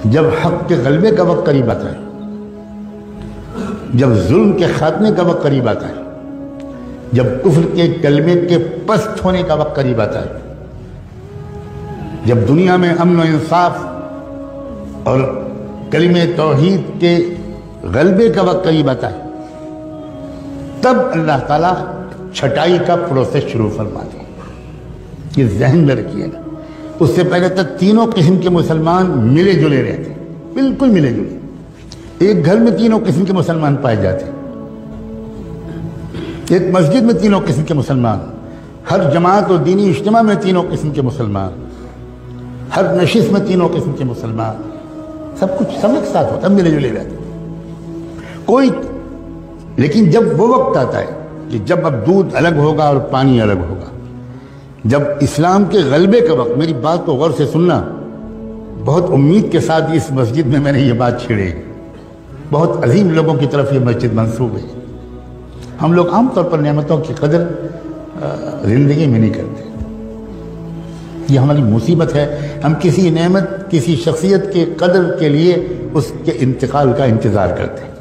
جب حق کے غلبے کا وقت قریب آتا ہے، جب ظلم کے خاتمے کا وقت قریب آتا ہے، جب کفر کے کلمے کے پست ہونے کا وقت قریب آتا ہے، جب دنیا میں امن و انصاف اور کلمہ توحید کے غلبے کا وقت قریب آتا ہے، تب اللہ تعالیٰ چھٹائی کا پروسیس شروع فرماتے ہیں۔ یہ ذہن میں رکھیے گا، اس سے پہلے تک تینوں قسم کے مسلمان ملے جلے رہتے، بالکل ملے جلے، ایک گھر میں تینوں قسم کے مسلمان پائے جاتے، ایک مسجد میں تینوں قسم کے مسلمان، ہر جماعت اور دینی اجتماع میں تینوں قسم کے مسلمان، ہر نشست میں تینوں قسم کے مسلمان، سب کچھ سب ایک ساتھ ہوتا، ملے جلے رہتے کوئی۔ لیکن جب وہ وقت آتا ہے کہ جب اب دودھ الگ ہوگا اور پانی الگ ہوگا، جب اسلام کے غلبے کا وقت، میری بات کو غور سے سننا، بہت امید کے ساتھ اس مسجد میں نے یہ بات چھیڑی، بہت عظیم لوگوں کی طرف یہ مسجد منسوب ہے۔ ہم لوگ عام طور پر نعمتوں کی قدر زندگی میں نہیں کرتے، یہ ہماری مصیبت ہے۔ ہم کسی نعمت، کسی شخصیت کے قدر کے لیے اس کے انتقال کا انتظار کرتے ہیں۔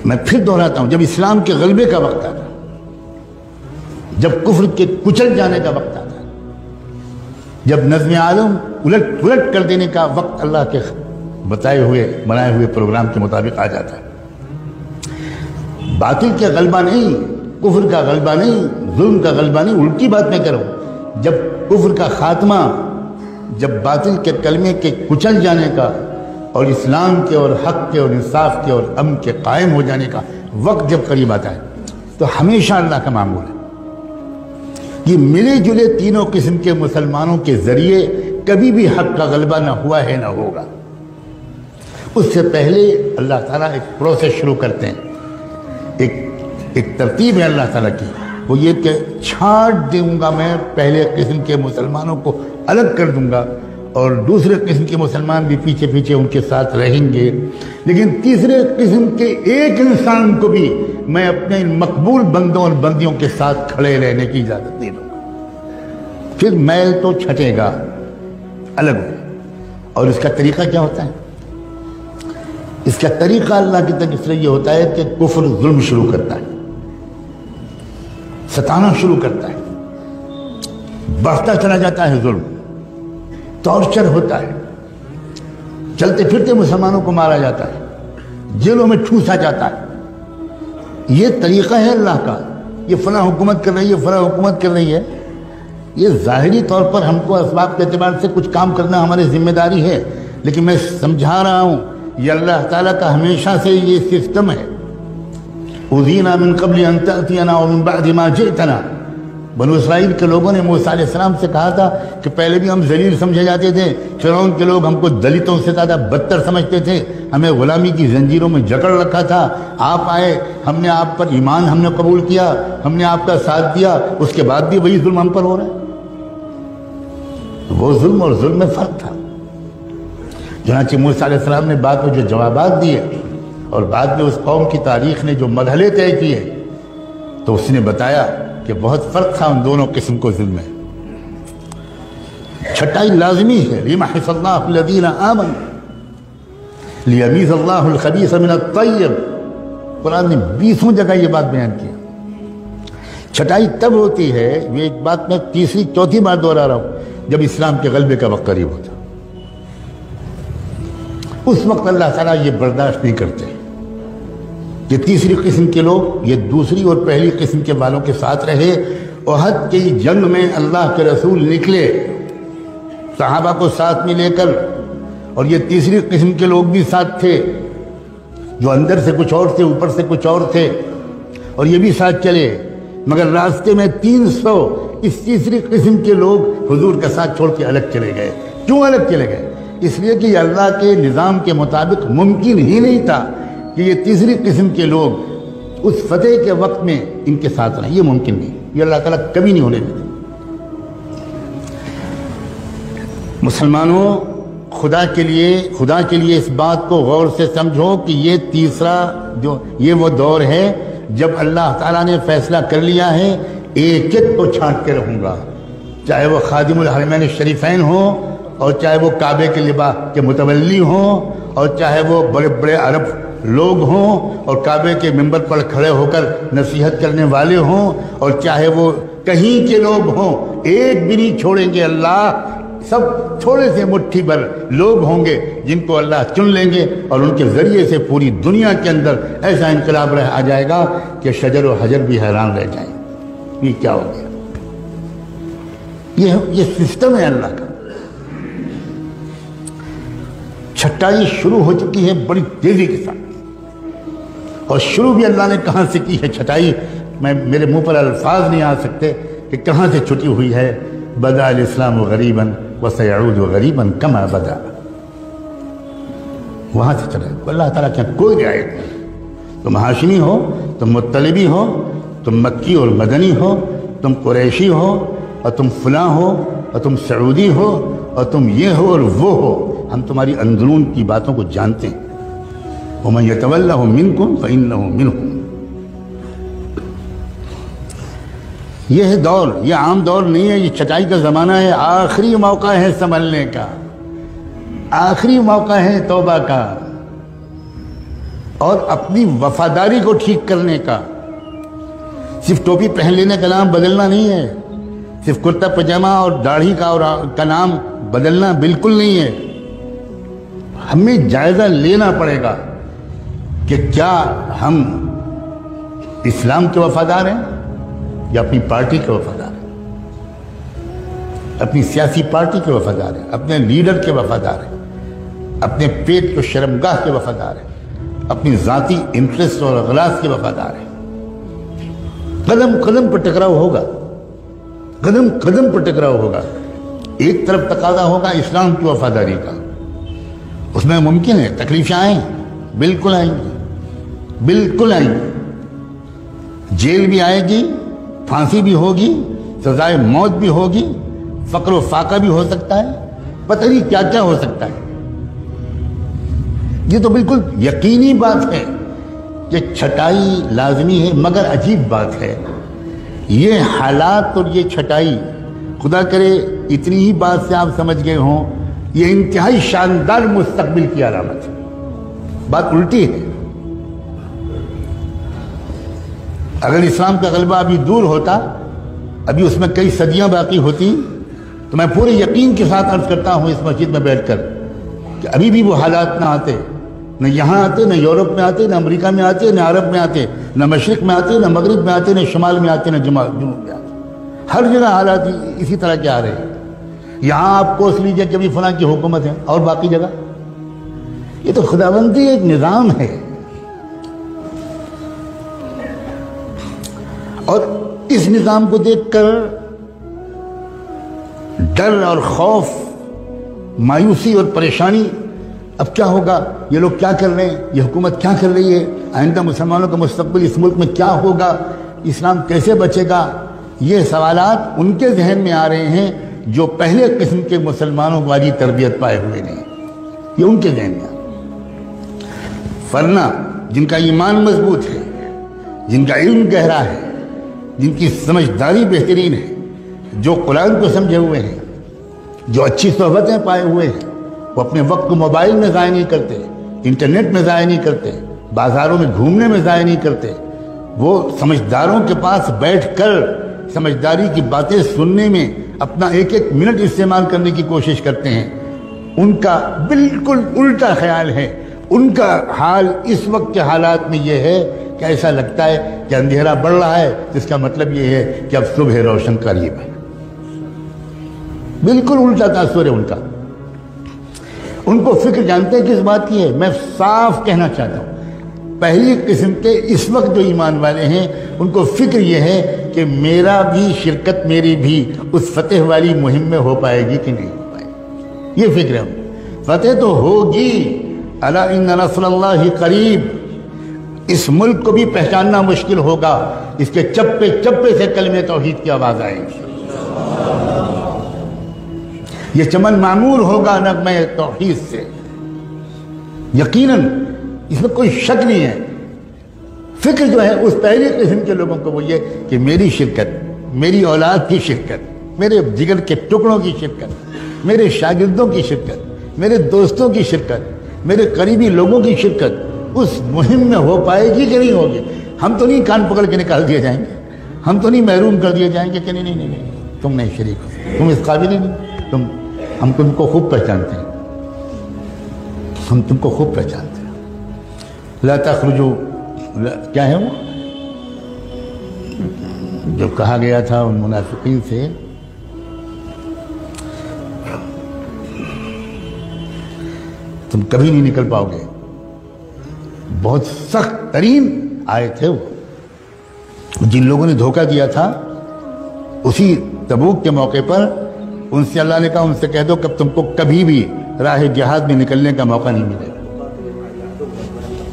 میں پھر دہراتا ہوں، جب اسلام کے غلبے کا وقت آتا ہے، جب کفر کے کچل جانے کا وقت آتا ہے، جب نظم عالم الٹ پلٹ کر دینے کا وقت اللہ کے بنائے ہوئے پروگرام کے مطابق آ جاتا ہے، باطل کا غلبہ نہیں، کفر کا غلبہ نہیں، ظلم کا غلبہ نہیں، الٹی بات میں کروں، جب کفر کا خاتمہ، جب باطل کے کلمے کے کچل جانے کا اور اسلام کے اور حق کے اور انصاف کے اور امن کے قائم ہو جانے کا وقت جب قریب آتا ہے، تو ہمیشہ اللہ کا معمول ہے کہ ملے جلے تینوں قسم کے مسلمانوں کے ذریعے کبھی بھی حق کا غلبہ نہ ہوا ہے نہ ہوگا۔ اس سے پہلے اللہ تعالیٰ ایک پروسیس شروع کرتے ہیں، ایک ترتیب ہے اللہ تعالیٰ کی، وہ یہ کہ چھانٹ دوں گا میں، پہلے قسم کے مسلمانوں کو الگ کر دوں گا اور دوسرے قسم کے مسلمان بھی پیچھے پیچھے ان کے ساتھ رہیں گے، لیکن تیسرے قسم کے ایک انسان کو بھی میں اپنے مقبول بندوں اور بندیوں کے ساتھ کھڑے رہنے کی اجازت نہیں دوں گا۔ پھر میل تو چھٹے گا، الگ ہو۔ اور اس کا طریقہ کیا ہوتا ہے؟ اس کا طریقہ اللہ کی طرف سے یہ ہوتا ہے کہ کفر ظلم شروع کرتا ہے، ستانا شروع کرتا ہے، بڑھتا چلا جاتا ہے ظلم، ٹارچر ہوتا ہے، چلتے پھرتے مسلمانوں کو مارا جاتا ہے، جیلوں میں ٹھوسا جاتا ہے۔ یہ طریقہ ہے اللہ کا، یہ فلاں حکومت کر رہی ہے، فلاں حکومت کر رہی ہے، یہ ظاہری طور پر ہم کو اسباب کے اعتبار سے کچھ کام کرنا ہماری ذمہ داری ہے، لیکن میں سمجھا رہا ہوں یہ اللہ تعالیٰ کا ہمیشہ سے یہ سسٹم ہے۔ اُذِينَا مِن قَبْلِ أَن تَأْتِيَنَا وَمِن بَعْدِ مَا جِئْتَنَا، بنو اسرائیل کے لوگوں نے موسیٰ علیہ السلام سے کہا تھا کہ پہلے بھی ہم ذلیل سمجھے جاتے تھے، فرعون کے لوگ ہم کو دلتوں سے زیادہ بدتر سمجھتے تھے، ہمیں غلامی کی زنجیروں میں جکڑ رکھا تھا، آپ آئے، ہم نے آپ پر ایمان ہم نے قبول کیا، ہم نے آپ کا ساتھ دیا، اس کے بعد بھی وہی ظلم ہم پر ہو رہا ہے۔ وہ ظلم اور ظلم میں فرق تھا۔ چنانچہ موسیٰ علیہ السلام نے بعد میں جو جوابات دیے اور بعد میں اس قوم کی تاریخ نے جو مرحلے طے کیے، تو اس نے بتایا کہ بہت فرق تھا ان دونوں قسم کو ظلم میں۔ چھٹائی لازمی ہے، لِيَمْحِصَ اللَّهُ الَّذِينَ آمَنُوا لِيَمِيزَ اللَّهُ الْخَبِيثَ مِنَ الطَّيِّبِ، قرآن نے 20 جگہ یہ بات بیان کیا۔ چھٹائی تب ہوتی ہے، یہ ایک بات میں تیسری چوتھی بار دوہرا رہا ہوں، جب اسلام کے غلبے کا وقت قریب ہوتا، اس وقت اللہ تعالیٰ یہ برداشت نہیں کرتے کہ تیسری قسم کے لوگ یہ دوسری اور پہلی قسم کے والوں کے ساتھ رہے۔ احد کی جنگ میں اللہ کے رسول نکلے صحابہ کو ساتھ میں لے کر، اور یہ تیسری قسم کے لوگ بھی ساتھ تھے جو اندر سے کچھ اور تھے، اوپر سے کچھ اور تھے، اور یہ بھی ساتھ چلے، مگر راستے میں 300 اس تیسری قسم کے لوگ حضور کا ساتھ چھوڑ کے الگ چلے گئے۔ کیوں الگ چلے گئے؟ اس لیے کہ یہ اللہ کے نظام کے مطابق ممکن ہی نہیں تھا کہ یہ تیسری قسم کے لوگ اس فتح کے وقت میں ان کے ساتھ رہیں، یہ ممکن نہیں، یہ اللہ تعالیٰ کبھی نہیں ہونے دیتے۔ مسلمانوں، خدا کے لیے اس بات کو غور سے سمجھو کہ یہ تیسرا یہ وہ دور ہے جب اللہ تعالیٰ نے فیصلہ کر لیا ہے ایک ایک کو چھانٹ کے رہوں گا، چاہے وہ خادم الحرمین الشریفین ہوں، اور چاہے وہ کعبے کے لباس کے متولی ہوں، اور چاہے وہ بڑے بڑے عرب لوگ ہوں اور کعبے کے ممبر پر کھڑے ہو کر نصیحت کرنے والے ہوں، اور چاہے وہ کہیں کے لوگ ہوں، ایک بھی نہیں چھوڑیں گے اللہ۔ سب تھوڑے سے مٹھی بھر لوگ ہوں گے جن کو اللہ چن لیں گے، اور ان کے ذریعے سے پوری دنیا کے اندر ایسا انقلاب آ جائے گا کہ شجر و حجر بھی حیران رہ جائیں۔ یہ کیا ہو گیا؟ یہ سسٹم ہے اللہ کا۔ چھٹائی شروع ہو چکی ہے بڑی تیزی کے ساتھ، اور شروع بھی اللہ نے کہاں سے کی ہے چھٹائی؟ میرے منہ پر الفاظ نہیں آ سکتے کہ کہاں سے چھٹی ہوئی ہے۔ بدأ الاسلام غریبا وسيعود غریبا کما بدا، وہاں سے چلا۔ اللہ تعالیٰ کیا کوئی رعایت نہیں، تم ہاشمی ہو، تم مطلبی ہو، تم مکی اور مدنی ہو، تم قریشی ہو، اور تم فلاں ہو، اور تم سعودی ہو، اور تم یہ ہو اور وہ ہو، ہم تمہاری اندرون کی باتوں کو جانتے ہیں۔ وَمَن يَتَوَلَّهُ مِنْكُمْ فَإِنَّهُ مِنْهُمْ۔ یہ دور، یہ عام دور نہیں ہے، یہ چھٹائی کا زمانہ ہے۔ آخری موقع ہے سنبھلنے کا، آخری موقع ہے توبہ کا، اور اپنی وفاداری کو ٹھیک کرنے کا۔ صرف ٹوپی پہن لینے کا نام بدلنا نہیں ہے، صرف کرتا پجامہ اور داڑھی کا نام بدلنا بالکل نہیں ہے۔ ہمیں جائزہ لینا پڑے گا کہ کیا ہم اسلام کے وفادار ہیں یا اپنی پارٹی کے وفادار ہیں، اپنی سیاسی پارٹی کے وفادار ہیں، اپنے لیڈر کے وفادار ہیں، اپنے پیٹ کو شرمگاہ کے وفادار ہیں، اپنی ذاتی انٹرسٹ اور اغراض کے وفادار ہیں۔ قدم قدم پر ٹکراؤ ہوگا، قدم قدم پر ٹکراؤ ہوگا۔ ایک طرف تقاضا ہوگا اسلام کی وفاداری کا، اس میں ممکن ہے تکلیفیں آئیں، بالکل آئیں گی، بالکل آئیں گی، جیل بھی آئے گی، پھانسی بھی ہوگی، سزائے موت بھی ہوگی، فقر و فاقہ بھی ہو سکتا ہے، پتہ نہیں کیا کیا ہو سکتا ہے۔ یہ تو بالکل یقینی بات ہے کہ چھٹائی لازمی ہے، مگر عجیب بات ہے، یہ حالات اور یہ چھٹائی، خدا کرے اتنی ہی بات سے آپ سمجھ گئے ہوں، یہ انتہائی شاندار مستقبل کی علامت ہے۔ بات الٹی ہے۔ اگر اسلام کا غلبہ ابھی دور ہوتا، ابھی اس میں کئی صدیاں باقی ہوتی، تو میں پورے یقین کے ساتھ عرض کرتا ہوں اس مسجد میں بیٹھ کر کہ ابھی بھی وہ حالات نہ آتے، نہ یہاں آتے، نہ یورپ میں آتے، نہ امریکہ میں آتے، نہ عرب میں آتے، نہ مشرق میں آتے، نہ مغرب میں آتے، نہ شمال میں آتے، نہ جنوب میں آتے۔ ہر جگہ حالات اسی طرح کے آ رہے ہیں۔ یہاں آپ کوس لیجئے کہ ابھی فلاں کی حکومت ہے، اور باقی جگہ یہ تو خداوندی ایک نظام ہے، اور اس نظام کو دیکھ کر ڈر اور خوف، مایوسی اور پریشانی، اب کیا ہوگا، یہ لوگ کیا کر رہے ہیں، یہ حکومت کیا کر رہی ہے، آئندہ مسلمانوں کا مستقبل اس ملک میں کیا ہوگا، اسلام کیسے بچے گا، یہ سوالات ان کے ذہن میں آ رہے ہیں جو پہلے قسم کے مسلمانوں والی تربیت پائے ہوئے نہیں، یہ ان کے ذہن میں۔ ورنہ جن کا ایمان مضبوط ہے، جن کا علم گہرا ہے، جن کی سمجھداری بہترین ہے، جو قرآن کو سمجھے ہوئے ہیں، جو اچھی صحبتیں پائے ہوئے ہیں، وہ اپنے وقت کو موبائل میں ضائع نہیں کرتے، انٹرنیٹ میں ضائع نہیں کرتے، بازاروں میں گھومنے میں ضائع نہیں کرتے، وہ سمجھداروں کے پاس بیٹھ کر سمجھداری کی باتیں سننے میں اپنا ایک ایک منٹ استعمال کرنے کی کوشش کرتے ہیں۔ ان کا بالکل الٹا خیال ہے۔ ان کا حال اس وقت کے حالات میں یہ ہے کہ ایسا لگتا ہے کہ اندھیرا بڑھ رہا ہے، جس کا مطلب یہ ہے کہ اب صبح روشن قریب ہے۔ بالکل الٹا تاثر ہے ان کا۔ ان کو فکر جانتے ہیں کس بات کی ہے؟ میں صاف کہنا چاہتا ہوں، پہلی قسم کے اس وقت جو ایمان والے ہیں، ان کو فکر یہ ہے کہ میرا بھی شرکت، میری بھی اس فتح والی مہم میں ہو پائے گی کہ نہیں ہو پائے گی، یہ فکر ہے۔ فتح تو ہوگی، الا ان نصر اللہ قریب۔ اس ملک کو بھی پہچاننا مشکل ہوگا، اس کے چپے چپے سے کلمہ توحید کی آواز آئے گی۔ یہ چمن معمور ہوگا نغمہ توحید سے، یقیناً، اس میں کوئی شک نہیں ہے۔ فکر جو ہے اس پہلی قسم کے لوگوں کو وہ یہ کہ میری شرکت، میری اولاد کی شرکت، میرے جگر کے ٹکڑوں کی شرکت، میرے شاگردوں کی شرکت، میرے دوستوں کی شرکت، میرے قریبی لوگوں کی شرکت اس مہم میں ہو پائے گی کہ نہیں ہوگی؟ ہم تو نہیں کان پکڑ کے نکال دیے جائیں گے، ہم تو نہیں محروم کر دیے جائیں گے کہ نہیں تم نہیں شریک ہو، تم اس قابل ہی نہیں، ہم تم کو خوب پہچانتے ہیں، ہم تم کو خوب پہچانتے ہیں۔ لا تخرجوا، کیا ہے وہ جو کہا گیا تھا ان منافقین سے، تم کبھی نہیں نکل پاؤ گے، بہت سخت ترین آئے تھے وہ، جن لوگوں نے دھوکہ دیا تھا اسی تبوک کے موقع پر ان سے اللہ نے کہا ان سے کہہ دو کہ تم کو کبھی بھی راہ جہاد میں نکلنے کا موقع نہیں ملے گا،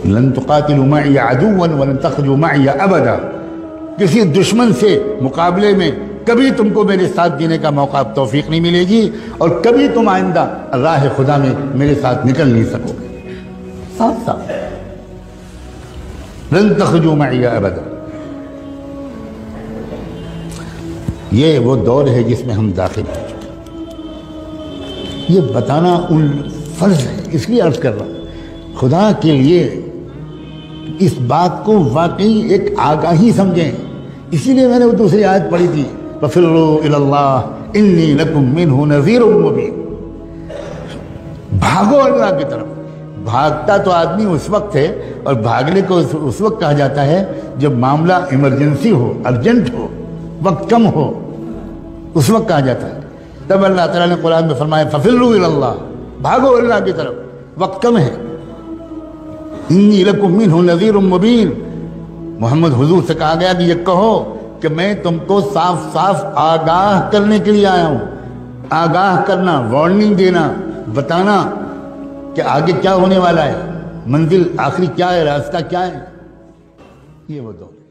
لن تقاتلوا معي عدوا ولن تخرجوا معي ابدا، کسی دشمن سے مقابلے میں کبھی تم کو میرے ساتھ دینے کا موقع توفیق نہیں ملے گی، اور کبھی تم آئندہ راہ خدا میں میرے ساتھ نکل نہیں سکو گے، صاف صاف، لن تخرجوا معي ابدا۔ یہ وہ دور ہے جس میں ہم داخل ہو چکے، یہ بتانا ان فرض ہے، اس لیے عرض کر رہا ہوں، خدا کے لیے اس بات کو واقعی ایک آگاہی سمجھیں، اسی لیے میں نے وہ دوسری آیت پڑھی تھی، فَفِرُّوا إِلَى اللَّهِ إِنِّي لَكُمْ مِنْهُ نَذِيرٌ مُبِينٌ، بھاگو اللہ کی طرف۔ بھاگتا تو آدمی اس وقت ہے، اور بھاگنے کو اس وقت کہا جاتا ہے جب معاملہ ایمرجنسی ہو، ارجنٹ ہو، وقت کم ہو، اس وقت کہا جاتا ہے۔ تب اللہ تعالیٰ نے قرآن میں فرمایا فَفِرُّوا إِلَى اللَّهِ، بھاگو اللہ کی طرف، وقت کم ہے۔ انی لکم منہ نذیر مبین، محمد حضور سے کہا گیا کہ یہ کہو کہ میں تم کو صاف صاف آگاہ کرنے کے لیے آیا ہوں، آگاہ کرنا، وارننگ دینا، بتانا کہ آگے کیا ہونے والا ہے، منزل آخری کیا ہے، راستہ کیا ہے، یہ وہ دور ہے۔